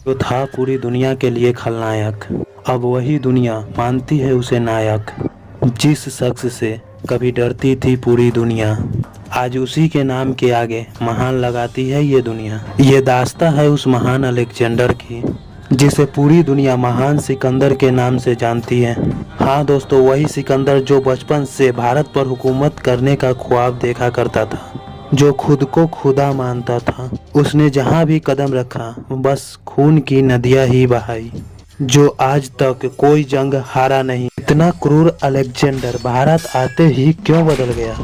जो था पूरी दुनिया के लिए खलनायक, अब वही दुनिया मानती है उसे नायक। जिस शख्स से कभी डरती थी पूरी दुनिया, आज उसी के नाम के आगे महान लगाती है ये दुनिया। ये दास्ता है उस महान अलेक्जेंडर की, जिसे पूरी दुनिया महान सिकंदर के नाम से जानती है। हाँ दोस्तों, वही सिकंदर जो बचपन से भारत पर हुकूमत करने का ख्वाब देखा करता था, जो खुद को खुदा मानता था। उसने जहाँ भी कदम रखा बस खून की नदियाँ ही बहाई, जो आज तक कोई जंग हारा नहीं। इतना क्रूर अलेक्जेंडर भारत आते ही क्यों बदल गया,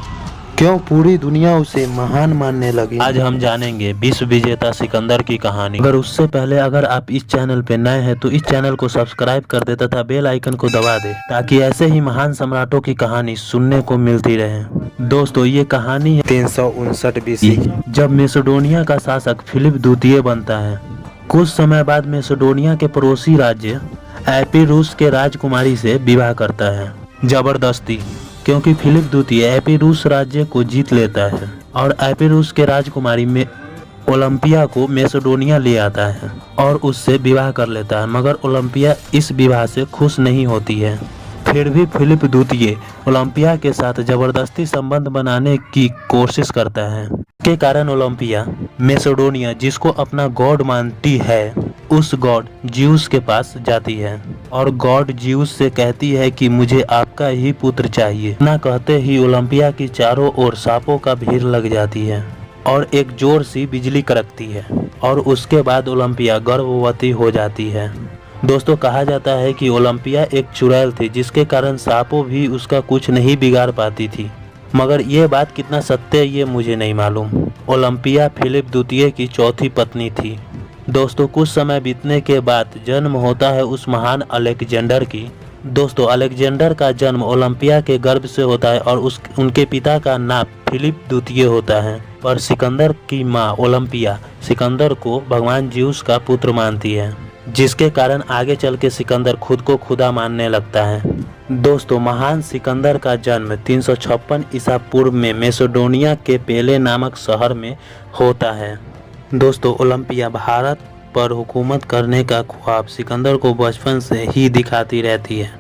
क्यों पूरी दुनिया उसे महान मानने लगी? आज हम जानेंगे विश्व विजेता सिकंदर की कहानी। अगर उससे पहले अगर आप इस चैनल पे नए हैं तो इस चैनल को सब्सक्राइब कर दे तथा बेल आइकन को दबा दे, ताकि ऐसे ही महान सम्राटों की कहानी सुनने को मिलती रहे। दोस्तों, ये कहानी है 359 BC, जब मैसेडोनिया का शासक फिलिप द्वितीय बनता है। कुछ समय बाद मैसेडोनिया के पड़ोसी राज्य एपिरूस के राजकुमारी से विवाह करता है, जबरदस्ती, क्योंकि फिलिप द्वितीय एपिरूस राज्य को जीत लेता है और एपिरूस के राजकुमारी में ओलंपिया को मैसेडोनिया ले आता है और उससे विवाह कर लेता है। मगर ओलंपिया इस विवाह से खुश नहीं होती है। फिर भी फिलिप द्वितीय ओलंपिया के साथ जबरदस्ती संबंध बनाने की कोशिश करता है। के कारण ओलंपिया मैसेडोनिया, जिसको अपना गॉड मानती है, उस गॉड ज्यूस के पास जाती है और गॉड ज्यूस से कहती है कि मुझे आपका ही पुत्र चाहिए। ना कहते ही ओलंपिया की चारों ओर सांपों का भीड़ लग जाती है और एक जोर सी बिजली कड़कती है और उसके बाद ओलंपिया गर्भवती हो जाती है। दोस्तों, कहा जाता है कि ओलंपिया एक चुड़ैल थी, जिसके कारण सांपों भी उसका कुछ नहीं बिगाड़ पाती थी। मगर ये बात कितना सत्य है ये मुझे नहीं मालूम। ओलंपिया फिलिप द्वितीय की चौथी पत्नी थी। दोस्तों, कुछ समय बीतने के बाद जन्म होता है उस महान अलेक्जेंडर की। दोस्तों, अलेक्जेंडर का जन्म ओलंपिया के गर्भ से होता है और उनके पिता का नाम फिलिप द्वितीय होता है। पर सिकंदर की माँ ओलंपिया सिकंदर को भगवान ज्यूस का पुत्र मानती है, जिसके कारण आगे चल के सिकंदर खुद को खुदा मानने लगता है। दोस्तों, महान सिकंदर का जन्म 356 ईसा पूर्व में मैसेडोनिया के पेले नामक शहर में होता है। दोस्तों, ओलंपिया भारत पर हुकूमत करने का ख्वाब सिकंदर को बचपन से ही दिखाती रहती है,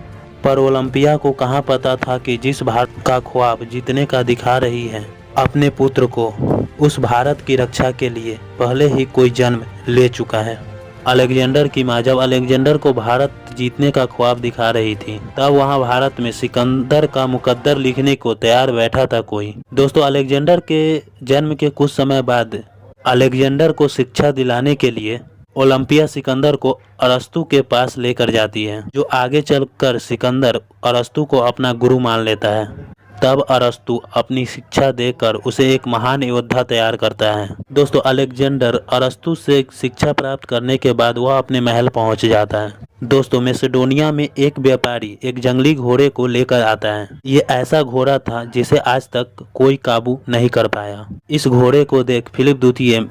पर ओलंपिया को कहाँ पता था कि जिस भारत का ख्वाब जीतने का दिखा रही है अपने पुत्र को, उस भारत की रक्षा के लिए पहले ही कोई जन्म ले चुका है। अलेक्जेंडर की माँ जब अलेक्जेंडर को भारत जीतने का ख्वाब दिखा रही थी, तब वहाँ भारत में सिकंदर का मुकद्दर लिखने को तैयार बैठा था कोई। दोस्तों, अलेक्जेंडर के जन्म के कुछ समय बाद अलेक्जेंडर को शिक्षा दिलाने के लिए ओलंपिया सिकंदर को अरस्तु के पास लेकर जाती है, जो आगे चलकर सिकंदर अरस्तु को अपना गुरु मान लेता है। तब अरस्तु अपनी शिक्षा देकर उसे एक महान योद्धा तैयार करता है। दोस्तों, अलेक्जेंडर अरस्तु से शिक्षा प्राप्त करने के बाद वह अपने महल पहुंच जाता है। दोस्तों, मैसेडोनिया में एक व्यापारी एक जंगली घोड़े को लेकर आता है। ये ऐसा घोड़ा था जिसे आज तक कोई काबू नहीं कर पाया। इस घोड़े को देख फिलिप द्वितीय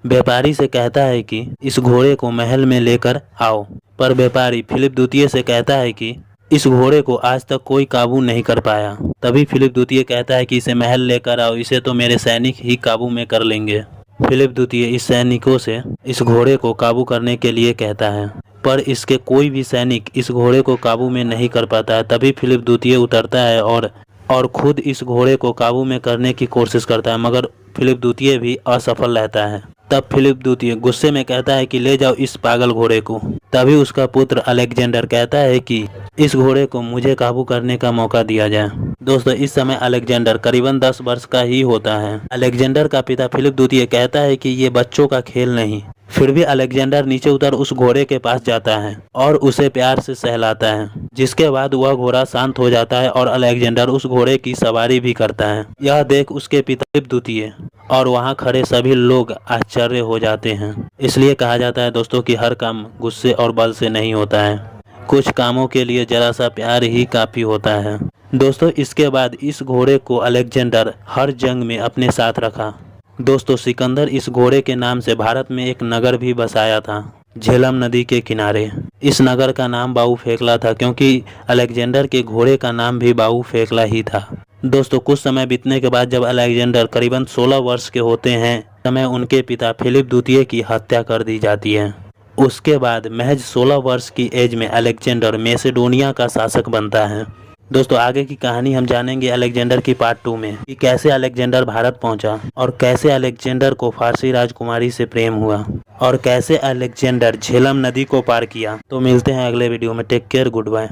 व्यापारी से कहता है कि इस घोड़े को महल में लेकर आओ, पर व्यापारी फिलिप द्वितीय से कहता है कि इस घोड़े को आज तक कोई काबू नहीं कर पाया। तभी फिलिप द्वितीय कहता है कि इसे महल लेकर आओ, इसे तो मेरे सैनिक ही काबू में कर लेंगे। फिलिप द्वितीय इस सैनिकों से इस घोड़े को काबू करने के लिए कहता है, पर इसके कोई भी सैनिक इस घोड़े को काबू में नहीं कर पाता है। तभी फिलिप द्वितीय उतरता है और खुद इस घोड़े को काबू में करने की कोशिश करता है, मगर फिलिप द्वितीय भी असफल रहता है। तब फिलिप द्वितीय गुस्से में कहता है कि ले जाओ इस पागल घोड़े को। तभी उसका पुत्र अलेक्जेंडर कहता है कि इस घोड़े को मुझे काबू करने का मौका दिया जाए। दोस्तों, इस समय अलेक्जेंडर करीबन 10 वर्ष का ही होता है। अलेक्जेंडर का पिता फिलिप द्वितीय कहता है कि ये बच्चों का खेल नहीं। फिर भी अलेक्जेंडर नीचे उतर उस घोड़े के पास जाता है और उसे प्यार से सहलाता है, जिसके बाद वह घोड़ा शांत हो जाता है और अलेक्जेंडर उस घोड़े की सवारी भी करता है। यह देख उसके पिता फिलिप द्वितीय और वहां खड़े सभी लोग आश्चर्य हो जाते हैं। इसलिए कहा जाता है दोस्तों कि हर काम गुस्से और बल से नहीं होता है, कुछ कामों के लिए जरा सा प्यार ही काफी होता है। दोस्तों, इसके बाद इस घोड़े को अलेक्जेंडर हर जंग में अपने साथ रखा। दोस्तों, सिकंदर इस घोड़े के नाम से भारत में एक नगर भी बसाया था, झेलम नदी के किनारे। इस नगर का नाम बाऊ फेकला था, क्योंकि अलेक्जेंडर के घोड़े का नाम भी बाऊ फेकला ही था। दोस्तों, कुछ समय बीतने के बाद जब अलेक्जेंडर करीबन 16 वर्ष के होते हैं, समय उनके पिता फिलिप द्वितीय की हत्या कर दी जाती है। उसके बाद महज 16 वर्ष की एज में अलेक्जेंडर मैसेडोनिया का शासक बनता है। दोस्तों आगे की कहानी हम जानेंगे अलेक्जेंडर की पार्ट 2 में कि कैसे अलेक्जेंडर भारत पहुंचा और कैसे अलेक्जेंडर को फारसी राजकुमारी से प्रेम हुआ और कैसे अलेक्जेंडर झेलम नदी को पार किया। तो मिलते हैं अगले वीडियो में। Take care, good bye.